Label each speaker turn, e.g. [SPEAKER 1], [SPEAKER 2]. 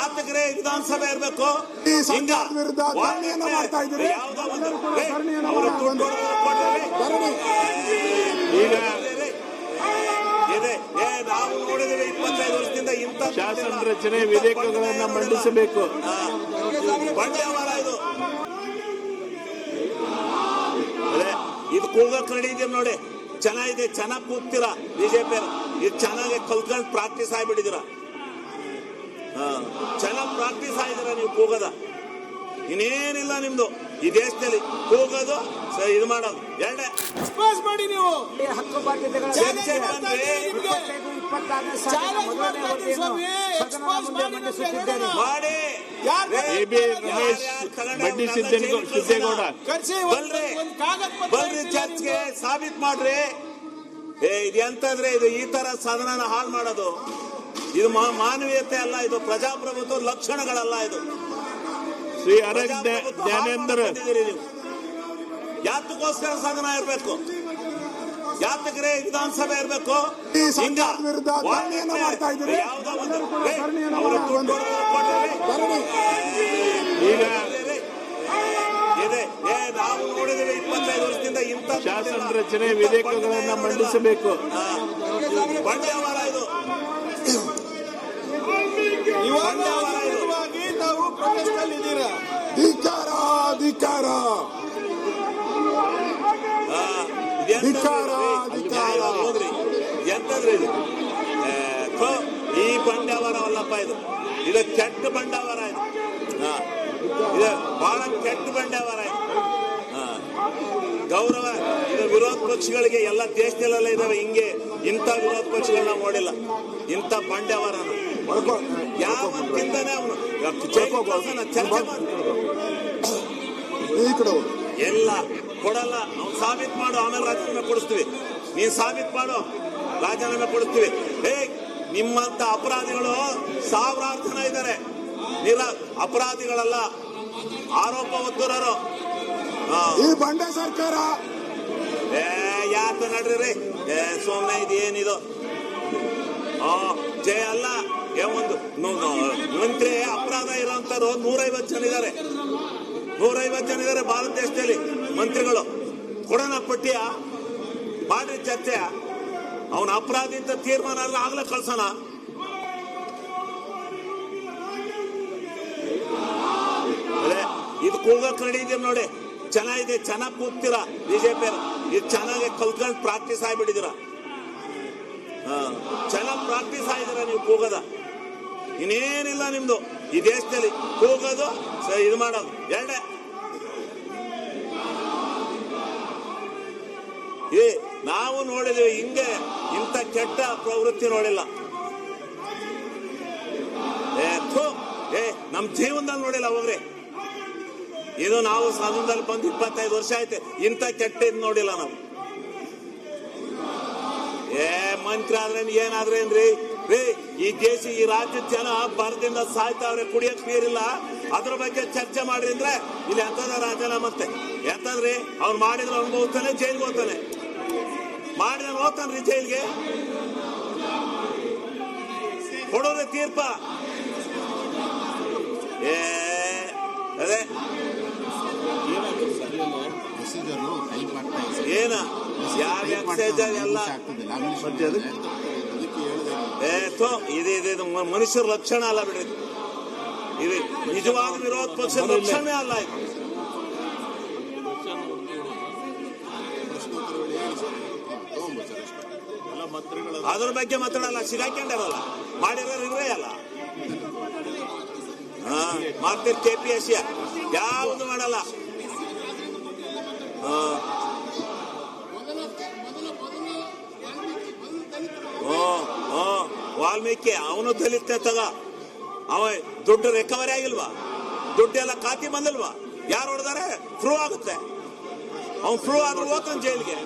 [SPEAKER 1] ಯಾತಕ್ರೆ ವಿಧಾನಸಭೆ ಇರಬೇಕು?
[SPEAKER 2] ವಿರುದ್ಧ ಧರಣಿಯನ್ನು ಮಾಡ್ತಾ ಇದ್ದೀರಿ.
[SPEAKER 1] ನಾವು ನೋಡಿದ್ರೆ 25 ವರ್ಷದಿಂದ ಇಂಥ
[SPEAKER 3] ಶಾಸನ ರಚನೆ ವಿಧೇಯಕಗಳನ್ನ ಮಂಡಿಸಬೇಕು.
[SPEAKER 1] ಬಂಡವಾಳ ಇದು ಕೂಗಕ್ ನಡೀತೀವಿ ನೋಡಿ. ಚೆನ್ನಾಗಿದೆ, ಚೆನ್ನಾಗಿ ಕೂಗ್ತೀರಾ ಬಿಜೆಪಿ. ಇದು ಚೆನ್ನಾಗಿ ಕಲ್ತ್ಕೊಂಡು ಪ್ರಾಕ್ಟೀಸ್ ಆಗಿಬಿಟ್ಟಿದ್ದೀರಾ. ಚೆನ್ನಾಗಿ ಪ್ರಾಕ್ಟೀಸ್ ಆಗಿದ್ದೀರಾ ನೀವು ಕೂಗದ. ಇನ್ನೇನಿಲ್ಲ ನಿಮ್ದು ಈ ದೇಶದಲ್ಲಿ ಕೂಗೋದು, ಇದು ಮಾಡೋದು ಎರಡೇ
[SPEAKER 4] ಮಾಡಿ. ನೀವು
[SPEAKER 1] ಮಾಡಿ
[SPEAKER 3] ಸಿದ್ದೇಗೌಡ
[SPEAKER 1] ಬಲ್ರಿ ಚರ್ಚ್ಗೆ ಸಾಬೀತ್ ಮಾಡ್ರಿ. ಇದು ಎಂತಂದ್ರೆ ಇದು ಈ ತರ ಸದನ ಹಾಳು ಮಾಡೋದು. ಇದು ಮಾನವೀಯತೆ ಅಲ್ಲ, ಇದು ಪ್ರಜಾಪ್ರಭುತ್ವ ಲಕ್ಷಣಗಳಲ್ಲ. ಇದು
[SPEAKER 3] ಶ್ರೀ ಅರಗ್ ಜ್ಞಾನೇಂದ್ರ
[SPEAKER 1] ಯಾತಕ್ಕೋಸ್ಕರ ಸದನ ಇರಬೇಕು? ಯಾತಕ್ರೆ ವಿಧಾನಸಭೆ ಇರಬೇಕು?
[SPEAKER 2] ವಿರುದ್ಧ ಧರಣಿಯನ್ನು ಮಾಡ್ತಾ ಇದ್ದೀರಿ.
[SPEAKER 1] ನಾವು ನೋಡಿದ್ರೆ 25 ವರ್ಷದಿಂದ ಇಂಥ
[SPEAKER 3] ಶಾಸನ ರಚನೆ ವಿಧೇಯಕಗಳನ್ನ ಮಂಡಿಸಬೇಕು.
[SPEAKER 1] ಬಂಡವಾಳ ಇದು.
[SPEAKER 4] ತಾವು ಪ್ರೊಟೆಸ್ಟ್ ಅಲ್ಲಿ ಇದ್ದೀರಾ?
[SPEAKER 2] ಧಿಕ್ಕಾರ ಧಿಕ್ಕಾರ
[SPEAKER 1] ಹೋದ್ರಿ ಎಂತಂದ್ರೆ ಇದು ಈ ಬಂಡವಾಳ ಅಲ್ಲಪ್ಪ. ಇದು ಕೆಟ್ಟ ಬಂಡವಾಳ. ಇದು ಬಹಳ ಕೆಟ್ಟ ಬಂಡವಾಳ. ಗೌರವ ಇದು ವಿರೋಧ ಪಕ್ಷಗಳಿಗೆ ಎಲ್ಲ ದೇಶದಲ್ಲೆಲ್ಲ ಇದಾವೆ. ಹಿಂಗೆ ಇಂಥ ವಿರೋಧ ಪಕ್ಷಗಳನ್ನ ನೋಡಿಲ್ಲ. ಇಂಥ ಬಂಡವಾಳ ಯಾವಂತಿಂದಾನೆ ಅವನು ಚರ್ಚೆ ಎಲ್ಲ ಕೊಡಲ್ಲ. ಅವ್ನು ಸಾಬೀತ್ ಮಾಡು, ಆಮೇಲೆ ರಾಜೀನಾಮೆ ಕೊಡಿಸ್ತೀವಿ. ನೀನ್ ಸಾಬೀತ್ ಮಾಡು, ರಾಜೀನಾಮೆ ಕೊಡಿಸ್ತೀವಿ. ನಿಮ್ಮಂತ ಅಪರಾಧಿಗಳು ಸಾವಿರಾರು ಜನ ಇದ್ದಾರೆ. ಅಪರಾಧಿಗಳಲ್ಲ, ಆರೋಪ ಹೊತ್ತುರರು.
[SPEAKER 2] ಈ ಬಂಡ ಸರ್ಕಾರ
[SPEAKER 1] ಯಾತ ನಡ್ರಿ ಸೋಮನೆ ಇದು ಏನಿದು ಜಯ ಅಲ್ಲ. ಒಂದು ಮಂತ್ರಿ ಅಪರಾಧ ಇರೋಂಥವ್ರು 150 ಜನ ಇದ್ದಾರೆ. 150 ಜನ ಇದ್ದಾರೆ ಭಾರತ ದೇಶದಲ್ಲಿ ಮಂತ್ರಿಗಳು. ಕೊಡೋಣ ಪಟ್ಟಿಯ ಮಾಡ್ರಿ ಚರ್ಚೆ. ಅವನ ಅಪರಾಧಿ ಅಂತ ತೀರ್ಮಾನ ಅಲ್ಲ, ಆಗ್ಲೇ ಕಳ್ಸೋಣ. ಇದು ಕೂಗಕ್ ನಡೀತೀವಿ ನೋಡಿ. ಚೆನ್ನಾಗಿದೆ, ಚೆನ್ನಾಗಿ ಕೂಗ್ತೀರಾ ಬಿಜೆಪಿ. ಇದು ಚೆನ್ನಾಗಿ ಕಲ್ತ್ಕೊಂಡು ಪ್ರಾಕ್ಟೀಸ್ ಆಗಿಬಿಟ್ಟಿದ್ದೀರಾ. ಚೆನ್ನಾಗಿ ಪ್ರಾಕ್ಟೀಸ್ ಆಗಿದ್ದೀರಾ ನೀವು ಕೂಗದ. ಇನ್ನೇನಿಲ್ಲ ನಿಮ್ದು ಈ ದೇಶದಲ್ಲಿ ಕೂಗೋದು, ಇದು ಮಾಡೋದು ಎರಡೇ. ನಾವು ನೋಡಿದ್ವಿ ಹಿಂಗೆ, ಇಂಥ ಕೆಟ್ಟ ಪ್ರವೃತ್ತಿ ನೋಡಿಲ್ಲ. ನಮ್ ಜೀವನದಲ್ಲಿ ನೋಡಿಲ್ಲ ಹೋಗ್ರಿ. ಇದು ನಾವು ಸದನದಲ್ಲಿ ಬಂದು 25 ವರ್ಷ ಆಯ್ತು. ಇಂಥ ಕೆಟ್ಟ ಇದು ನೋಡಿಲ್ಲ ನಾವು. ಮಂತ್ರಿ ಆದ್ರೇನ್ ಏನಾದ್ರೇನ್ರಿ ಈ ದೇಶ ಈ ರಾಜ್ಯದ ಜನ ಬರದಿಂದ ಸಾಯ್ತಾವ್ರೆ, ಕುಡಿಯಕ್ ನೀರಿಲ್ಲ. ಅದ್ರ ಬಗ್ಗೆ ಚರ್ಚೆ ಮಾಡ್ರಿ ಅಂದ್ರೆ ಇಲ್ಲಿ ಎಂತದ ರಾಜೀನಾಮೆ ಮತ್ತೆ ಎಂತದ್ರಿ? ಅವ್ನು ಮಾಡಿದ್ರೆ ಅನುಭವಿಸ್ತಾನೆ, ಜೈಲ್ಗೆ ಹೋಗ್ತಾನೆ. ಮಾಡಿದ್ರೆ ಹೋಗ್ತಾನ್ರಿ ಜೈಲ್ಗೆ. ಕೊಡೋದೇ ತೀರ್ಪ. ಅದೇ ಏನ ಯಾವ ಎಕ್ಸೈಜ್ ಎಲ್ಲ ಇದು ಮನುಷ್ಯರ ಲಕ್ಷಣ ಅಲ್ಲ ಬಿಡ್ರಿ. ಇದು ನಿಜವಾದ ವಿರೋಧ ಪಕ್ಷದ ಲಕ್ಷಣವೇ ಅಲ್ಲ. ಅದ್ರ ಬಗ್ಗೆ ಮಾತಾಡಲ್ಲ, ಸಿಗಾಕೊಂಡಾರಲ್ಲ, ಮಾಡಿರೋರು ಇರೇ ಅಲ್ಲ. ಮಾಡ್ತೀರಿ KPSC ಯಾವುದು ಮಾಡಲ್ಲ. ವಾಲ್ಮೀಕಿ ಅವನು ದಲಿತ ತಗ. ಅವ ದುಡ್ಡು ರಿಕವರಿ ಆಗಿಲ್ವಾ? ದುಡ್ಡೆಲ್ಲ ಖಾತೆ ಬಂದಿಲ್ವಾ? ಯಾರು ಹೊಡೆದಾರೆ? ಪ್ರೂವ್ ಆಗುತ್ತೆ. ಅವ್ನು ಪ್ರೂವ್ ಆದ್ರೂ ಹೋಗ್ತಾನೆ ಜೈಲಿಗೆ.